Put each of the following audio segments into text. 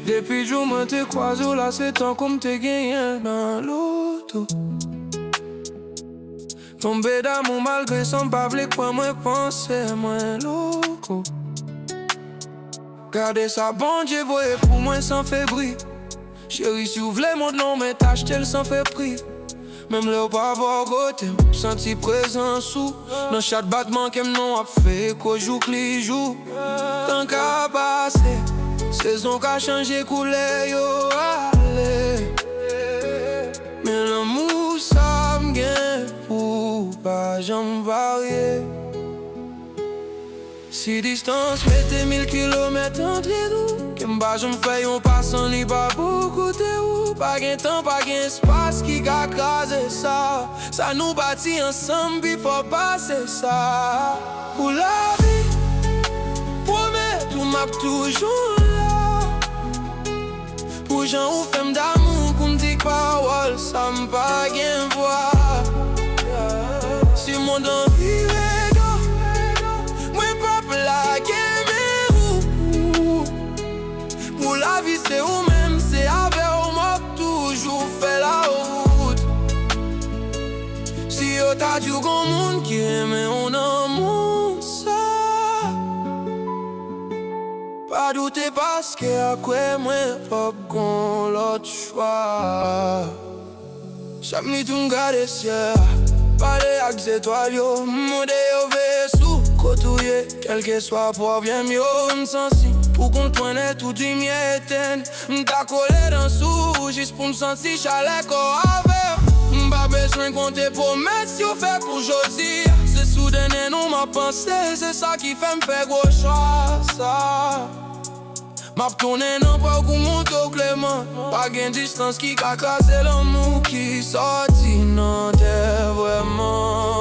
Depuis jour moi te croise là, c'est tant comme te gagné dans l'auto. Tombé d'amour malgré son bavle, quoi moi penser moins loco. Gardez ça bon Dieu voyez pour moi sans fébrile. Chérie si vous voulez mon nom mais t'acheter le sans fait prix. Même le pas avoir côté, senti présent sous. Dans chaque battement qu'elle non a fait qu'au jour que les jours. Tant qu'à passer, saison qu'a changé couleur yo allez. Mais l'amour ça m'gagne pour pas jamais varier. Si distance mettez 1000 kilomètres entre nous, que m'ba j'me fais on passe en li pas beaucoup de où. Pas gain temps, pas gain espace qui a crasé ça. Ça nous bâtit ensemble, il faut passer ça. Pour la vie, promets tout m'a toujours là. Pour gens ou femmes d'amour qu'on dit que parole, ça m'pas gain voix. Si mon envie pour la vie c'est ou même, c'est avec ou m'a toujours fait la route. Si yo t'a dit qu'on monde qui aime on en monde ça. Pas douter parce que après moi pas qu'on l'autre choix. Chaque nuit tu m'gardes ciel, parler avec les étoiles yo, mon yo sous côtoyer, quel que soit pour bien mieux m'sensi. Pour qu'on prenne tout du mien m'ta collé dans sous, juste pour m'sentir chalet qu'on avait. M'pas besoin compter pour mettre si on fait pour aujourd'hui. C'est soudain non m'a pensé, c'est ça qui fait m'faire gros choix ça. M'a tourné non pas qu'on monte au Clément. Pas gain distance qui a cassé l'amour qui sorti non t'es vraiment.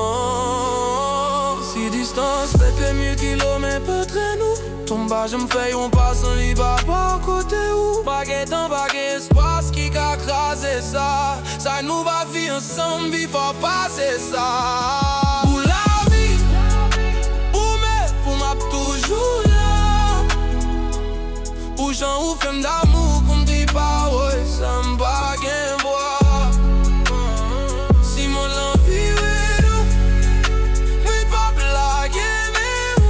Si distance fait que 1000 kilomètres peut traîner nous. Tomba je m'fais on passe en libre pas côté où. Pas gain temps, pas gain espace qui a crasé ça. Ça nous va vivre ensemble, il faut passer ça. Pour la vie, pour m'a toujours là. Pour gens ou femmes d'amour qu'on dit pas ouais, ça m'pas gain voix. Si mon envie est nous, oui pas blaguer mais où.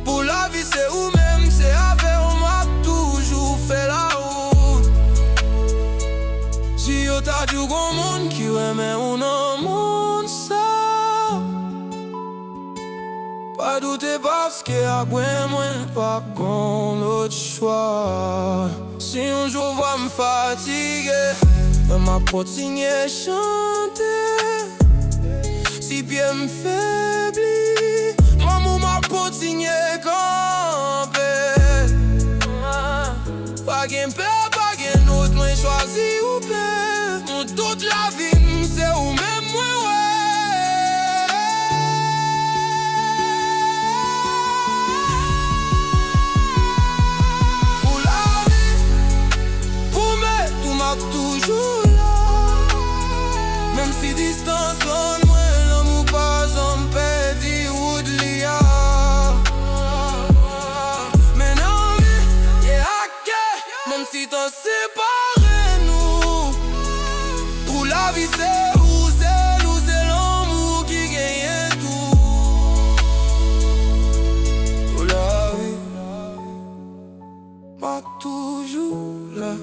Pour la vie c'est où même, c'est avec on m'a toujours fait la route. Si yo t'a dit qu'on monde qui aime on en monde ça. Pas douter parce que après moi pas qu'on l'autre choix. Si un jour va me fatiguer, ma continuer chanter. Si pied me faiblit, maman m'a continuer camper. Pas gain peur, pas gain autre, moi choisi ou peur. Mon toute la vie c'est où même moi ouais. Toujours là, même si distance loin moi l'amour pas en petit ou de l'IA. Mais non mais yeah ok, même si t'en séparé nous. Pour la vie c'est où c'est nous, c'est l'amour qui gagne tout. Pour la vie, pas toujours là.